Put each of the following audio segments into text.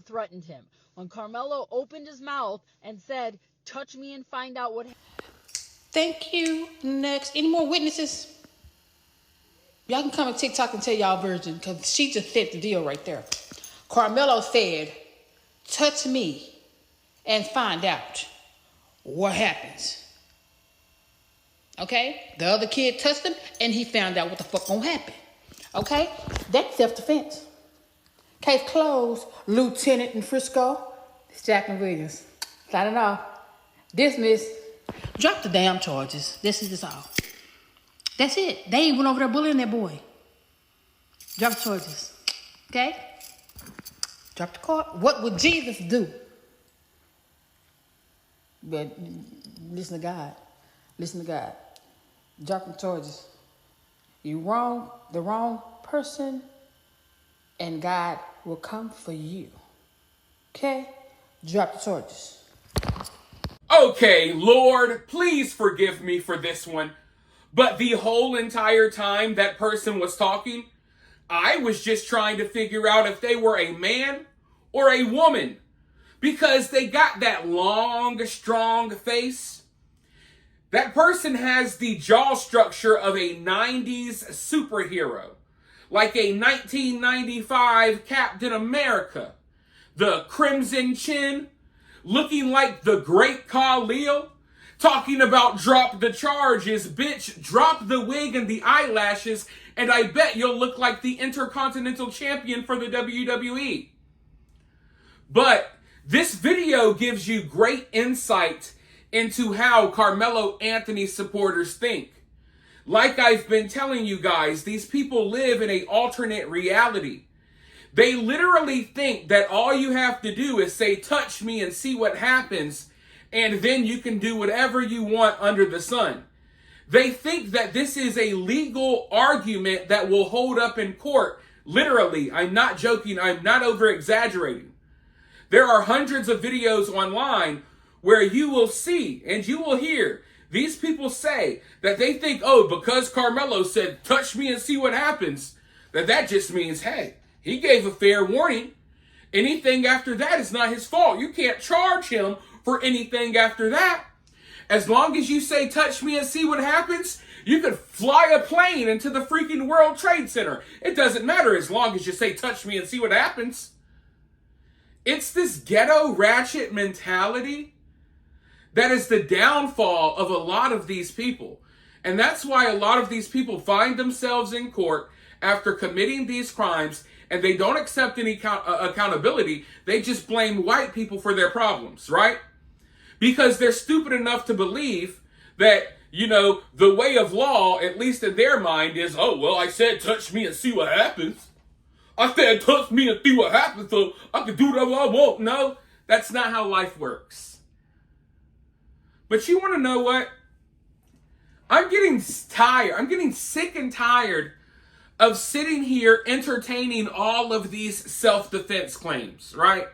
threatened him. When Karmelo opened his mouth and said, "Touch me and find out what happened." Thank you. Next. Any more witnesses? Y'all can come on TikTok and tell y'all version, because she just fit the deal right there. Karmelo said, touch me and find out what happens. Okay? The other kid touched him and he found out what the fuck gonna happen. Okay? That's self-defense. Case closed, Lieutenant in Frisco. It's Jacqueline Williams. Signing off. Dismiss. Drop the damn charges. This is all. That's it. They went over there bullying that boy. Drop the charges. Okay? Drop the card. What would Jesus do? But listen to God. Listen to God. Drop the charges. You wrong the wrong person, and God will come for you. Okay? Drop the charges. Okay, Lord, please forgive me for this one. But the whole entire time that person was talking, I was just trying to figure out if they were a man or a woman. Because they got that long, strong face. That person has the jaw structure of a 90s superhero. Like a 1995 Captain America. The crimson chin, looking like the great Khalil. Talking about drop the charges, bitch, drop the wig and the eyelashes, and I bet you'll look like the Intercontinental Champion for the WWE. But this video gives you great insight into how Carmelo Anthony supporters think. Like I've been telling you guys, these people live in an alternate reality. They literally think that all you have to do is say, touch me and see what happens, and then you can do whatever you want under the sun. They think that this is a legal argument that will hold up in court. Literally, I'm not joking, I'm not over-exaggerating. There are hundreds of videos online where you will see and you will hear these people say that they think, oh, because Karmelo said, touch me and see what happens, that just means, hey, he gave a fair warning. Anything after that is not his fault. You can't charge him for anything after that. As long as you say, touch me and see what happens, you could fly a plane into the freaking World Trade Center. It doesn't matter as long as you say, touch me and see what happens. It's this ghetto ratchet mentality that is the downfall of a lot of these people. And that's why a lot of these people find themselves in court after committing these crimes, and they don't accept any accountability. They just blame white people for their problems, right? Because they're stupid enough to believe that, the way of law, at least in their mind, is, oh, well, I said touch me and see what happens. I said touch me and see what happens, so I can do whatever I want. No, that's not how life works. But you want to know what? I'm getting tired. I'm getting sick and tired of sitting here entertaining all of these self-defense claims, right?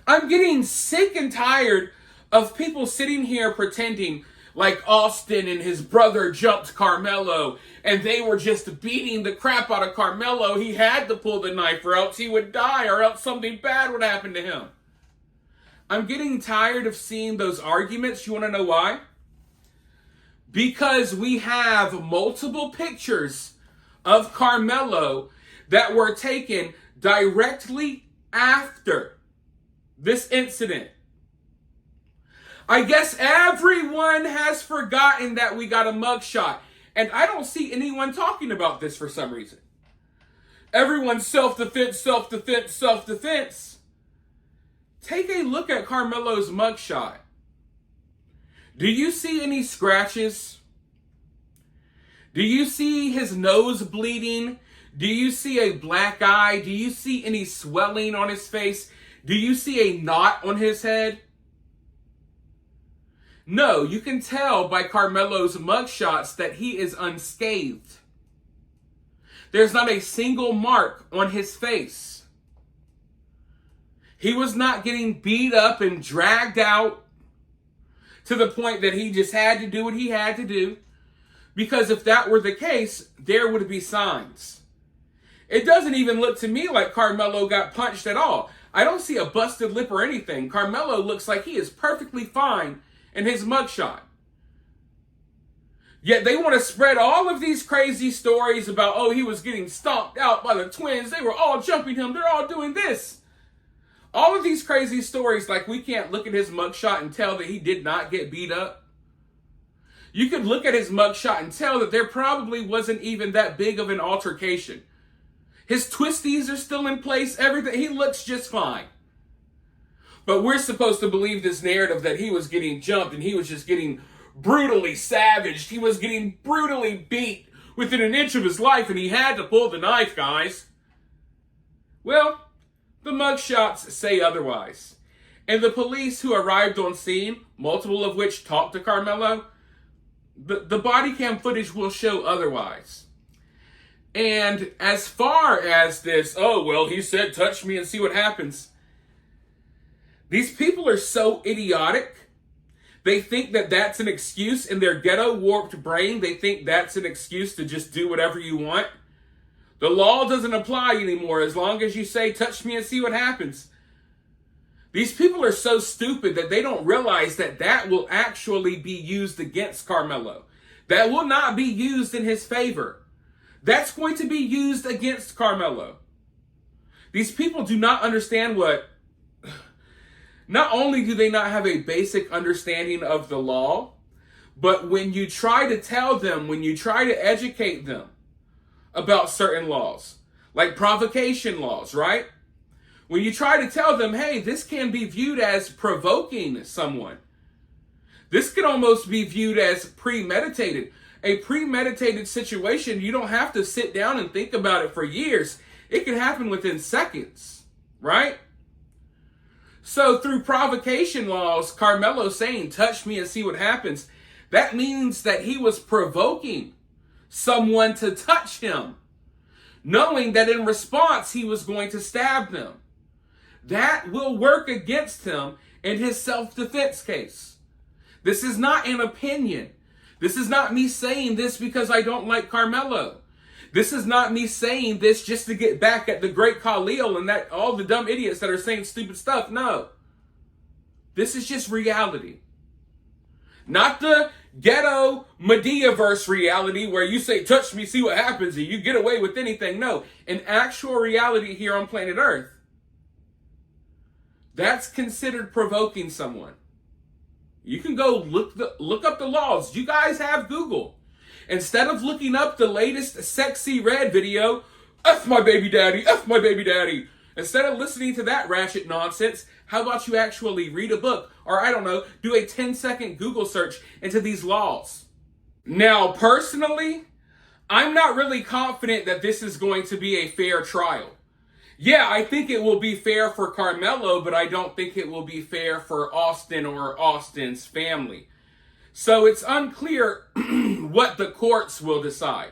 I'm getting sick and tired of people sitting here pretending like Austin and his brother jumped Karmelo and they were just beating the crap out of Karmelo. He had to pull the knife or else he would die or else something bad would happen to him. I'm getting tired of seeing those arguments. You want to know why? Because we have multiple pictures of Karmelo that were taken directly after this incident. I guess everyone has forgotten that we got a mugshot, and I don't see anyone talking about this for some reason. Everyone's self-defense, self-defense, self-defense. Take a look at Karmelo's mugshot. Do you see any scratches? Do you see his nose bleeding? Do you see a black eye? Do you see any swelling on his face? Do you see a knot on his head? No, you can tell by Karmelo's mugshots that he is unscathed. There's not a single mark on his face. He was not getting beat up and dragged out to the point that he just had to do what he had to do. Because if that were the case, there would be signs. It doesn't even look to me like Karmelo got punched at all. I don't see a busted lip or anything. Karmelo looks like he is perfectly fine in his mugshot. Yet they want to spread all of these crazy stories about, oh, he was getting stomped out by the twins. They were all jumping him. They're all doing this. All of these crazy stories, like we can't look at his mugshot and tell that he did not get beat up. You could look at his mugshot and tell that there probably wasn't even that big of an altercation. His twisties are still in place, everything. He looks just fine. But we're supposed to believe this narrative that he was getting jumped and he was just getting brutally savaged. He was getting brutally beat within an inch of his life and he had to pull the knife, guys. Well, the mugshots say otherwise. And the police who arrived on scene, multiple of which talked to Karmelo, the body cam footage will show otherwise. And as far as this, oh, well, he said, touch me and see what happens. These people are so idiotic. They think that that's an excuse in their ghetto warped brain. They think that's an excuse to just do whatever you want. The law doesn't apply anymore as long as you say, touch me and see what happens. These people are so stupid that they don't realize that that will actually be used against Karmelo. That will not be used in his favor. That's going to be used against Karmelo. These people do not understand what... Not only do they not have a basic understanding of the law, but when you try to tell them, when you try to educate them about certain laws, like provocation laws, right? When you try to tell them, hey, this can be viewed as provoking someone. This could almost be viewed as premeditated. A premeditated situation, you don't have to sit down and think about it for years. It can happen within seconds, right? So through provocation laws, Karmelo saying, touch me and see what happens, that means that he was provoking someone to touch him, knowing that in response he was going to stab them. That will work against him in his self-defense case. This is not an opinion. This is not me saying this because I don't like Karmelo. This is not me saying this just to get back at the great Khalil and that all the dumb idiots that are saying stupid stuff. No. This is just reality. Not the ghetto Medea-verse reality where you say, touch me, see what happens, and you get away with anything. No. An actual reality here on planet Earth. That's considered provoking someone. You can go look up the laws. You guys have Google. Instead of looking up the latest sexy red video, F my baby daddy, F my baby daddy. Instead of listening to that ratchet nonsense, how about you actually read a book or, I don't know, do a 10-second Google search into these laws? Now, personally, I'm not really confident that this is going to be a fair trial. Yeah, I think it will be fair for Karmelo, but I don't think it will be fair for Austin or Austin's family. So it's unclear what the courts will decide.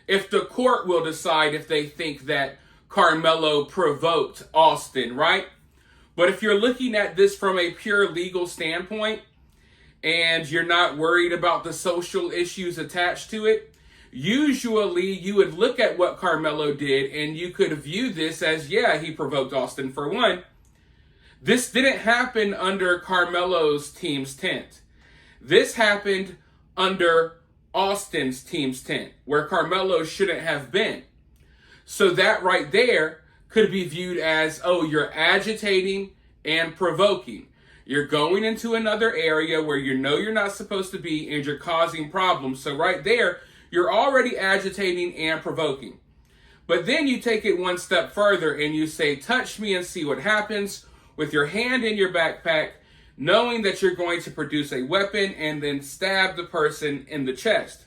If the court will decide if they think that Karmelo provoked Austin, right? But if you're looking at this from a pure legal standpoint and you're not worried about the social issues attached to it, usually you would look at what Karmelo did and you could view this as, yeah, he provoked Austin for one. This didn't happen under Karmelo's team's tent. This happened under Austin's team's tent, where Karmelo shouldn't have been. So that right there could be viewed as, oh, you're agitating and provoking. You're going into another area where you know you're not supposed to be and you're causing problems. So right there, you're already agitating and provoking. But then you take it one step further and you say, touch me and see what happens, with your hand in your backpack, knowing that you're going to produce a weapon and then stab the person in the chest.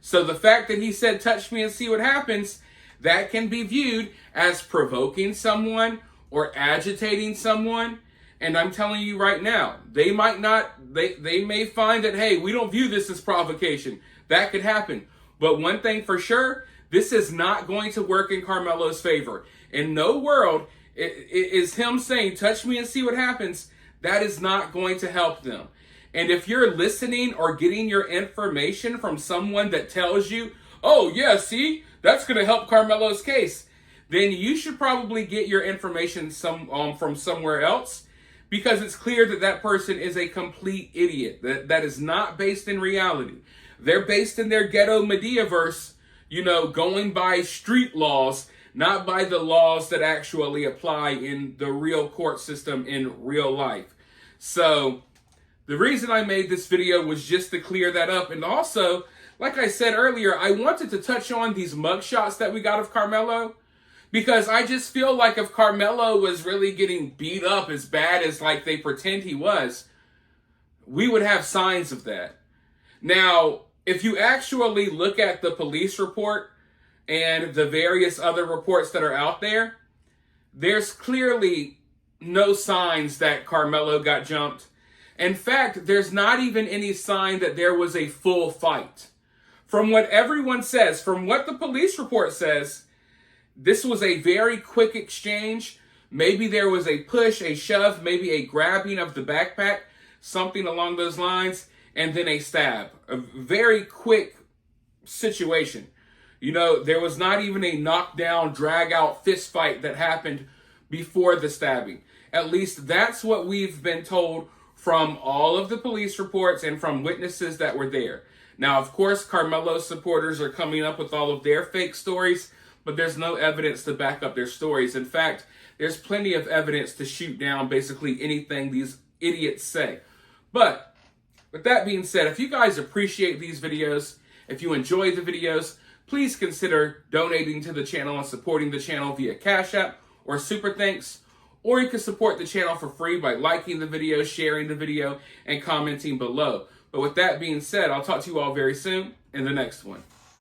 So the fact that he said, touch me and see what happens, that can be viewed as provoking someone or agitating someone. And I'm telling you right now, they may find that, hey, we don't view this as provocation. That could happen. But one thing for sure, this is not going to work in Karmelo's favor. In no world is him saying, touch me and see what happens. That is not going to help them. And if you're listening or getting your information from someone that tells you, oh, yeah, see, that's going to help Karmelo's case, then you should probably get your information from somewhere else, because it's clear that that person is a complete idiot. That is not based in reality. They're based in their ghetto Mediaverse, going by street laws, not by the laws that actually apply in the real court system in real life. So the reason I made this video was just to clear that up. And also, like I said earlier, I wanted to touch on these mugshots that we got of Karmelo, because I just feel like if Karmelo was really getting beat up as bad as like they pretend he was, we would have signs of that. Now, if you actually look at the police report and the various other reports that are out there, there's clearly no signs that Karmelo got jumped. In fact, there's not even any sign that there was a full fight. From what everyone says, from what the police report says, this was a very quick exchange. Maybe there was a push, a shove, maybe a grabbing of the backpack, something along those lines, and then a stab. A very quick situation. There was not even a knockdown, drag-out fist fight that happened before the stabbing. At least that's what we've been told from all of the police reports and from witnesses that were there. Now, of course, Karmelo's supporters are coming up with all of their fake stories, but there's no evidence to back up their stories. In fact, there's plenty of evidence to shoot down basically anything these idiots say. But with that being said, if you guys appreciate these videos, if you enjoy the videos, please consider donating to the channel and supporting the channel via Cash App or Super Thanks. Or you can support the channel for free by liking the video, sharing the video, and commenting below. But with that being said, I'll talk to you all very soon in the next one.